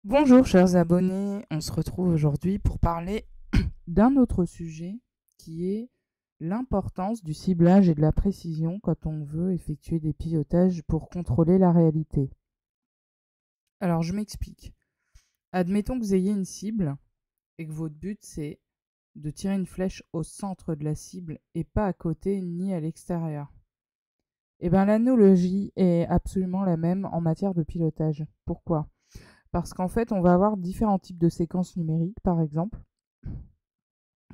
Bonjour chers abonnés, on se retrouve aujourd'hui pour parler d'un autre sujet qui est l'importance du ciblage et de la précision quand on veut effectuer des pilotages pour contrôler la réalité. Alors je m'explique. Admettons que vous ayez une cible et que votre but c'est de tirer une flèche au centre de la cible et pas à côté ni à l'extérieur. Eh bien l'analogie est absolument la même en matière de pilotage. Pourquoi? Parce qu'en fait, on va avoir différents types de séquences numériques, par exemple.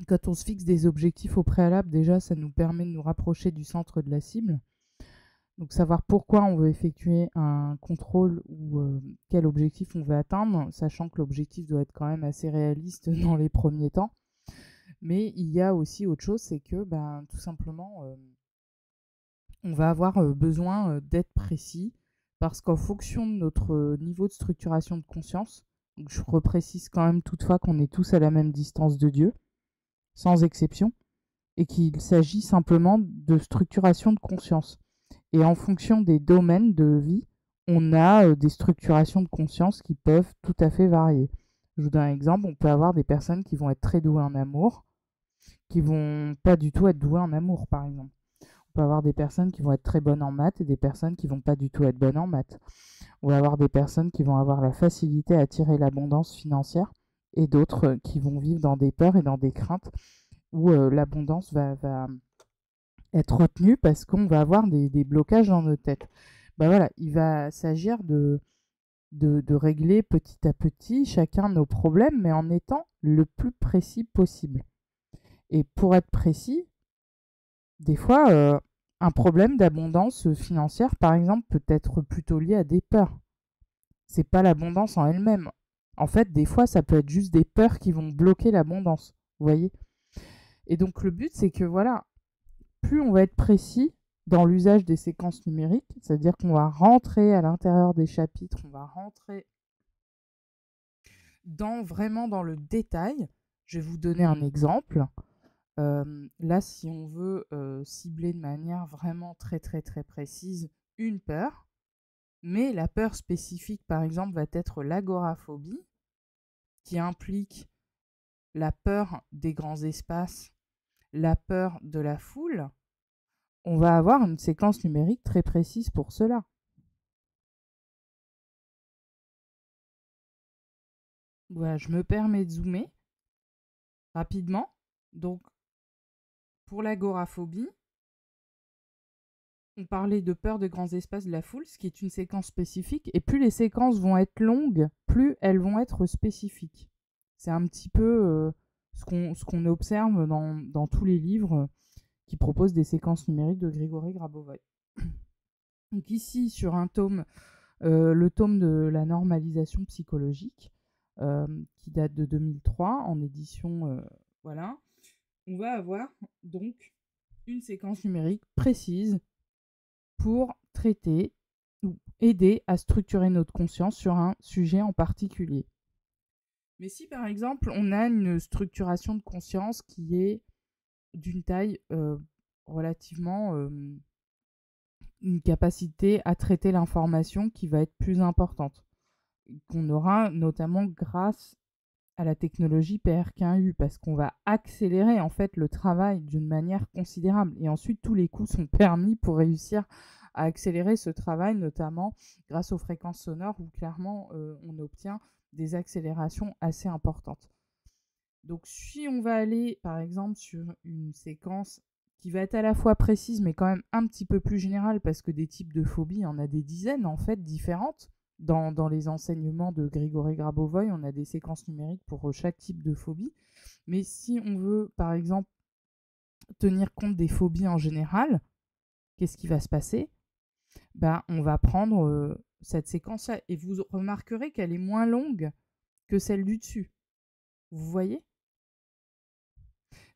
Quand on se fixe des objectifs au préalable, déjà, ça nous permet de nous rapprocher du centre de la cible. Donc, savoir pourquoi on veut effectuer un contrôle ou quel objectif on veut atteindre, sachant que l'objectif doit être quand même assez réaliste dans les premiers temps. Mais il y a aussi autre chose, c'est que tout simplement, on va avoir besoin d'être précis parce qu'en fonction de notre niveau de structuration de conscience, donc je reprécise quand même toutefois qu'on est tous à la même distance de Dieu, sans exception, et qu'il s'agit simplement de structuration de conscience. Et en fonction des domaines de vie, on a des structurations de conscience qui peuvent tout à fait varier. Je vous donne un exemple, on peut avoir des personnes qui vont être très douées en amour, qui vont pas du tout être douées en amour, par exemple. On peut avoir des personnes qui vont être très bonnes en maths et des personnes qui vont pas du tout être bonnes en maths. On va avoir des personnes qui vont avoir la facilité à attirer l'abondance financière et d'autres qui vont vivre dans des peurs et dans des craintes où l'abondance va être retenue parce qu'on va avoir des blocages dans nos têtes. Voilà, il va s'agir de régler petit à petit chacun nos problèmes, mais en étant le plus précis possible. Et pour être précis, des fois, un problème d'abondance financière, par exemple, peut être plutôt lié à des peurs. C'est pas l'abondance en elle-même. En fait, des fois, ça peut être juste des peurs qui vont bloquer l'abondance. Vous voyez? Et donc, le but, c'est que voilà, plus on va être précis dans l'usage des séquences numériques, c'est-à-dire qu'on va rentrer à l'intérieur des chapitres, on va rentrer vraiment dans le détail. Je vais vous donner un exemple. Là, si on veut cibler de manière vraiment très très très précise une peur, mais la peur spécifique, par exemple, va être l'agoraphobie, qui implique la peur des grands espaces, la peur de la foule, on va avoir une séquence numérique très précise pour cela. Voilà, je me permets de zoomer rapidement. Donc, pour l'agoraphobie, on parlait de peur de grands espaces de la foule, ce qui est une séquence spécifique. Et plus les séquences vont être longues, plus elles vont être spécifiques. C'est un petit peu ce qu'on observe dans tous les livres qui proposent des séquences numériques de Grigory Grabovoy. Donc ici, sur un tome, le tome de la normalisation psychologique, qui date de 2003, en édition, voilà, on va avoir donc une séquence numérique précise pour traiter ou aider à structurer notre conscience sur un sujet en particulier. Mais si par exemple on a une structuration de conscience qui est d'une taille relativement une capacité à traiter l'information qui va être plus importante, qu'on aura notamment grâce à la technologie PRK1U, parce qu'on va accélérer en fait le travail d'une manière considérable. Et ensuite, tous les coups sont permis pour réussir à accélérer ce travail, notamment grâce aux fréquences sonores où clairement on obtient des accélérations assez importantes. Donc si on va aller par exemple sur une séquence qui va être à la fois précise mais quand même un petit peu plus générale, parce que des types de phobies, il y en a des dizaines en fait différentes. Dans les enseignements de Grigory Grabovoy, on a des séquences numériques pour chaque type de phobie. Mais si on veut, par exemple, tenir compte des phobies en général, qu'est-ce qui va se passer? On va prendre cette séquence-là et vous remarquerez qu'elle est moins longue que celle du dessus. Vous voyez?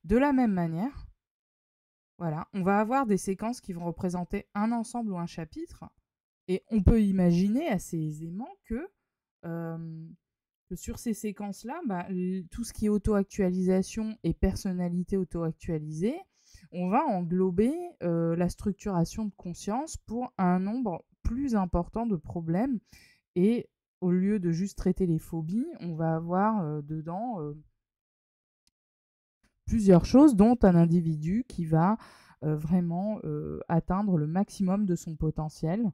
De la même manière, voilà, on va avoir des séquences qui vont représenter un ensemble ou un chapitre, et on peut imaginer assez aisément que sur ces séquences-là, tout ce qui est auto-actualisation et personnalité auto-actualisée, on va englober la structuration de conscience pour un nombre plus important de problèmes et au lieu de juste traiter les phobies, on va avoir dedans plusieurs choses, dont un individu qui va vraiment atteindre le maximum de son potentiel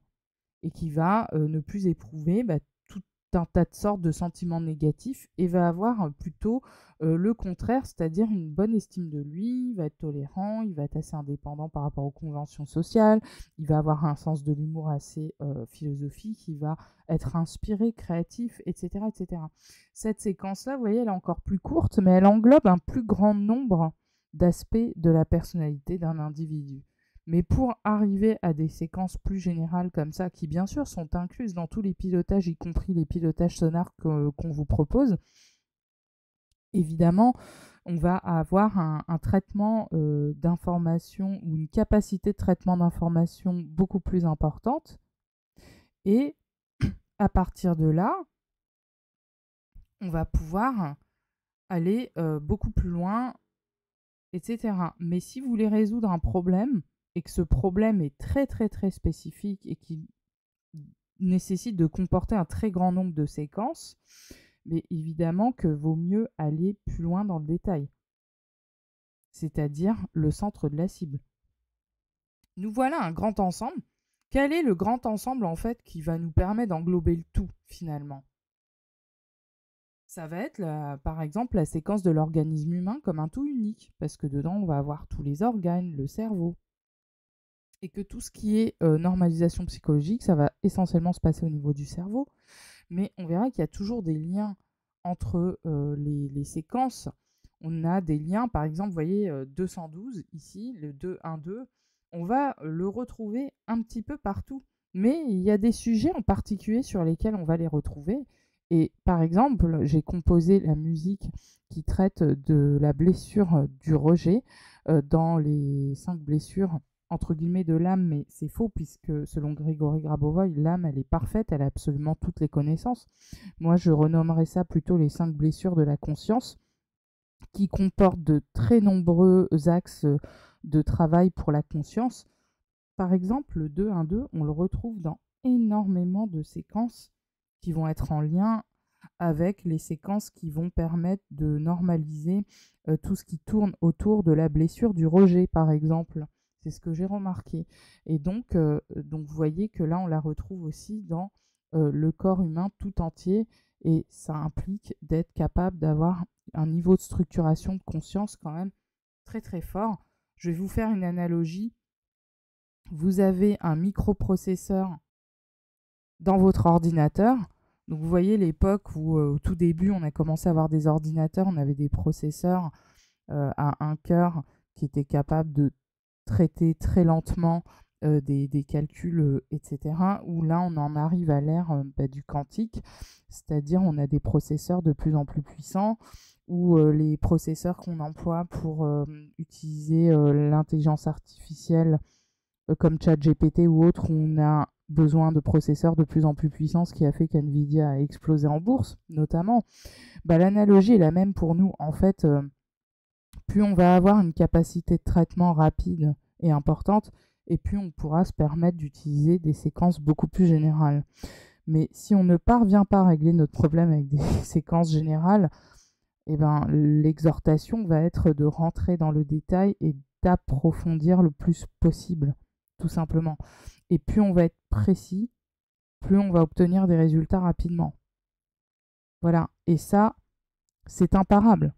et qui va ne plus éprouver tout un tas de sortes de sentiments négatifs et va avoir plutôt le contraire, c'est-à-dire une bonne estime de lui, il va être tolérant, il va être assez indépendant par rapport aux conventions sociales, il va avoir un sens de l'humour assez philosophique, il va être inspiré, créatif, etc., etc. Cette séquence-là, vous voyez, elle est encore plus courte, mais elle englobe un plus grand nombre d'aspects de la personnalité d'un individu. Mais pour arriver à des séquences plus générales comme ça, qui bien sûr sont incluses dans tous les pilotages, y compris les pilotages sonars qu'on vous propose, évidemment, on va avoir un traitement d'information ou une capacité de traitement d'information beaucoup plus importante. Et à partir de là, on va pouvoir aller beaucoup plus loin, etc. Mais si vous voulez résoudre un problème, et que ce problème est très très très spécifique et qui nécessite de comporter un très grand nombre de séquences, mais évidemment que vaut mieux aller plus loin dans le détail, c'est-à-dire le centre de la cible. Nous voilà un grand ensemble. Quel est le grand ensemble en fait qui va nous permettre d'englober le tout finalement? Ça va être par exemple la séquence de l'organisme humain comme un tout unique, parce que dedans on va avoir tous les organes, le cerveau, et que tout ce qui est normalisation psychologique, ça va essentiellement se passer au niveau du cerveau. Mais on verra qu'il y a toujours des liens entre les séquences. On a des liens, par exemple, vous voyez 212 ici, le 212, on va le retrouver un petit peu partout. Mais il y a des sujets en particulier sur lesquels on va les retrouver. Et par exemple, j'ai composé la musique qui traite de la blessure du rejet dans les 5 blessures entre guillemets de l'âme, mais c'est faux puisque selon Grégory Grabovoy, l'âme elle est parfaite, elle a absolument toutes les connaissances. Moi je renommerais ça plutôt les 5 blessures de la conscience, qui comportent de très nombreux axes de travail pour la conscience. Par exemple, le 2-1-2, on le retrouve dans énormément de séquences qui vont être en lien avec les séquences qui vont permettre de normaliser tout ce qui tourne autour de la blessure du rejet, par exemple. C'est ce que j'ai remarqué. Et donc vous voyez que là, on la retrouve aussi dans le corps humain tout entier. Et ça implique d'être capable d'avoir un niveau de structuration de conscience quand même très très fort. Je vais vous faire une analogie. Vous avez un microprocesseur dans votre ordinateur. Donc vous voyez l'époque où au tout début on a commencé à avoir des ordinateurs, on avait des processeurs à un cœur qui étaient capables de traiter très lentement des calculs, etc. Où là on en arrive à l'ère du quantique, c'est-à-dire on a des processeurs de plus en plus puissants, où les processeurs qu'on emploie pour utiliser l'intelligence artificielle comme ChatGPT ou autre, on a besoin de processeurs de plus en plus puissants, ce qui a fait qu'NVIDIA a explosé en bourse, notamment. L'analogie est la même pour nous. En fait, plus on va avoir une capacité de traitement rapide et importante, et plus on pourra se permettre d'utiliser des séquences beaucoup plus générales. Mais si on ne parvient pas à régler notre problème avec des séquences générales, eh ben, l'exhortation va être de rentrer dans le détail et d'approfondir le plus possible, tout simplement. Et plus on va être précis, plus on va obtenir des résultats rapidement. Voilà. Et ça, c'est imparable.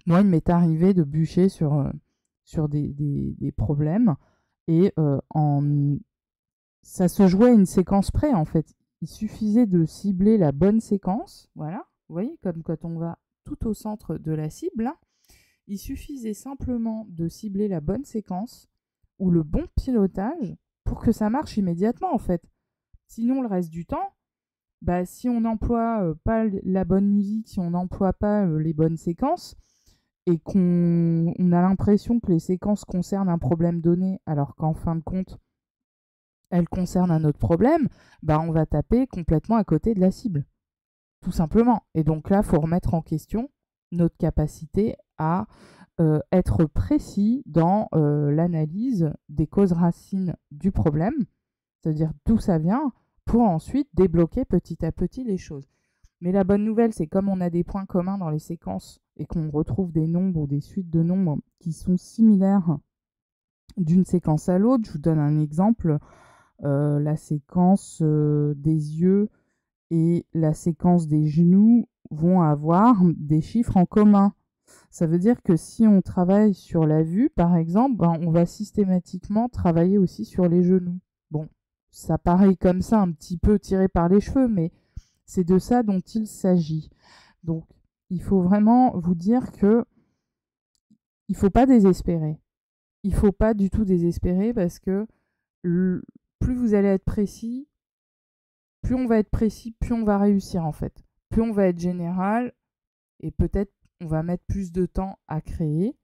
Moi, il m'est arrivé de bûcher sur des problèmes et ça se jouait à une séquence près, en fait. Il suffisait de cibler la bonne séquence. Voilà. Vous voyez, comme quand on va tout au centre de la cible, là, il suffisait simplement de cibler la bonne séquence ou le bon pilotage pour que ça marche immédiatement, en fait. Sinon, le reste du temps, si on n'emploie pas la bonne musique, si on n'emploie pas les bonnes séquences, et qu'on a l'impression que les séquences concernent un problème donné, alors qu'en fin de compte, elles concernent un autre problème, on va taper complètement à côté de la cible, tout simplement. Et donc là, il faut remettre en question notre capacité à être précis dans l'analyse des causes racines du problème, c'est-à-dire d'où ça vient, pour ensuite débloquer petit à petit les choses. Mais la bonne nouvelle, c'est comme on a des points communs dans les séquences et qu'on retrouve des nombres ou des suites de nombres qui sont similaires d'une séquence à l'autre. Je vous donne un exemple. La séquence des yeux et la séquence des genoux vont avoir des chiffres en commun. Ça veut dire que si on travaille sur la vue, par exemple, ben, on va systématiquement travailler aussi sur les genoux. Bon, ça paraît comme ça un petit peu tiré par les cheveux, mais c'est de ça dont il s'agit. Donc, il faut vraiment vous dire que il faut pas désespérer. Il faut pas du tout désespérer parce que plus vous allez être précis, plus on va être précis, plus on va réussir en fait. Plus on va être général et peut-être on va mettre plus de temps à créer.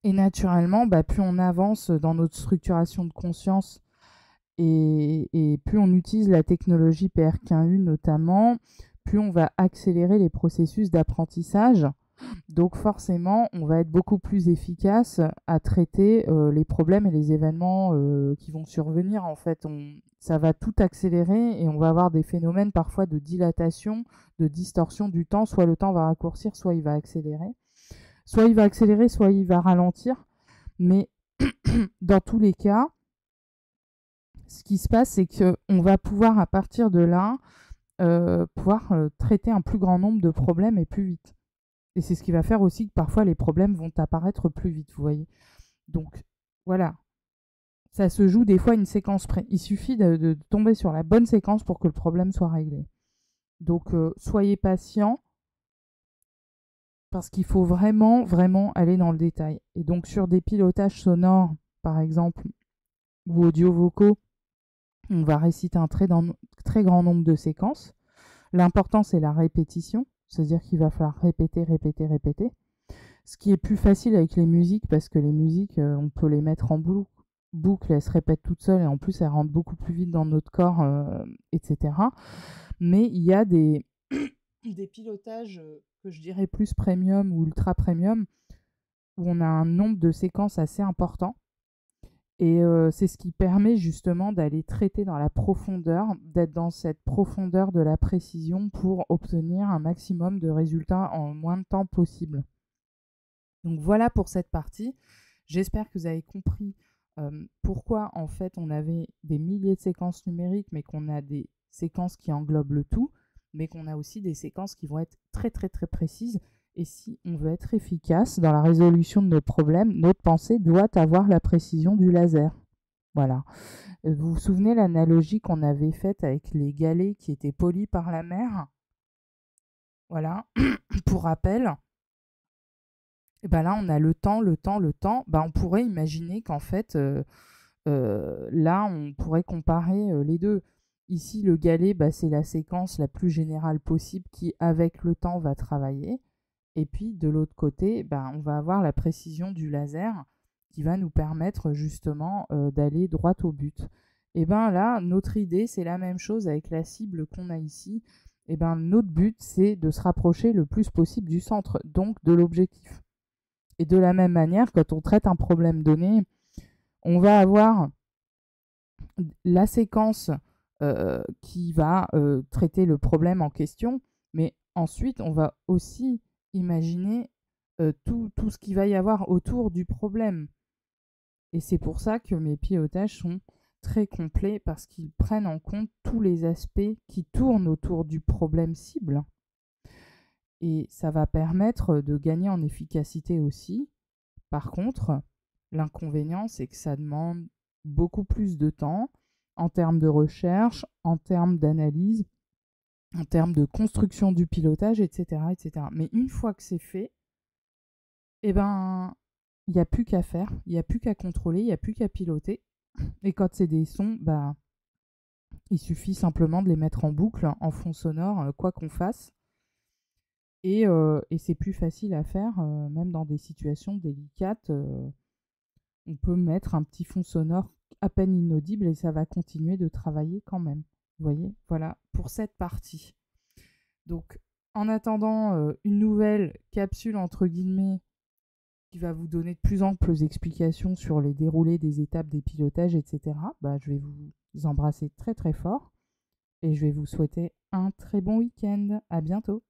Et naturellement, plus on avance dans notre structuration de conscience et plus on utilise la technologie PRK1U notamment, plus on va accélérer les processus d'apprentissage. Donc forcément, on va être beaucoup plus efficace à traiter les problèmes et les événements qui vont survenir. En fait, ça va tout accélérer et on va avoir des phénomènes parfois de dilatation, de distorsion du temps. Soit le temps va raccourcir, soit il va accélérer. Soit il va accélérer, soit il va ralentir. Mais dans tous les cas, ce qui se passe, c'est qu'on va pouvoir à partir de là, traiter un plus grand nombre de problèmes et plus vite. Et c'est ce qui va faire aussi que parfois les problèmes vont apparaître plus vite, vous voyez. Donc voilà, ça se joue des fois une séquence près. Il suffit de tomber sur la bonne séquence pour que le problème soit réglé. Donc soyez patient parce qu'il faut vraiment, vraiment aller dans le détail. Et donc sur des pilotages sonores, par exemple, ou audio-vocaux, on va réciter un très grand nombre de séquences. L'important, c'est la répétition. C'est-à-dire qu'il va falloir répéter, répéter, répéter. Ce qui est plus facile avec les musiques, parce que les musiques, on peut les mettre en boucle, elles se répètent toutes seules, et en plus, elles rentrent beaucoup plus vite dans notre corps, etc. Mais il y a des pilotages que je dirais plus premium ou ultra premium, où on a un nombre de séquences assez important. Et c'est ce qui permet justement d'aller traiter dans la profondeur, d'être dans cette profondeur de la précision pour obtenir un maximum de résultats en moins de temps possible. Donc voilà pour cette partie. J'espère que vous avez compris pourquoi en fait on avait des milliers de séquences numériques, mais qu'on a des séquences qui englobent le tout, mais qu'on a aussi des séquences qui vont être très très très précises. Et si on veut être efficace dans la résolution de nos problèmes, notre pensée doit avoir la précision du laser. Voilà. Vous vous souvenez l'analogie qu'on avait faite avec les galets qui étaient polis par la mer? Voilà. Pour rappel, et ben là, on a le temps. On pourrait imaginer qu'en fait, là, on pourrait comparer les deux. Ici, le galet, c'est la séquence la plus générale possible qui, avec le temps, va travailler. Et puis, de l'autre côté, on va avoir la précision du laser qui va nous permettre justement d'aller droit au but. Et bien là, notre idée, c'est la même chose avec la cible qu'on a ici. Et bien, notre but, c'est de se rapprocher le plus possible du centre, donc de l'objectif. Et de la même manière, quand on traite un problème donné, on va avoir la séquence qui va traiter le problème en question, mais ensuite, on va aussi imaginer tout ce qu'il va y avoir autour du problème. Et c'est pour ça que mes pilotages sont très complets, parce qu'ils prennent en compte tous les aspects qui tournent autour du problème cible. Et ça va permettre de gagner en efficacité aussi. Par contre, l'inconvénient, c'est que ça demande beaucoup plus de temps en termes de recherche, en termes d'analyse, en termes de construction du pilotage, etc., etc. Mais une fois que c'est fait, il n'y a plus qu'à faire, il n'y a plus qu'à contrôler, il n'y a plus qu'à piloter. Et quand c'est des sons, il suffit simplement de les mettre en boucle, en fond sonore, quoi qu'on fasse. Et c'est plus facile à faire, même dans des situations délicates. On peut mettre un petit fond sonore à peine inaudible et ça va continuer de travailler quand même. Vous voyez, voilà pour cette partie. Donc, en attendant une nouvelle capsule, entre guillemets, qui va vous donner de plus amples explications sur les déroulés des étapes des pilotages, etc., je vais vous embrasser très très fort et je vais vous souhaiter un très bon week-end. À bientôt.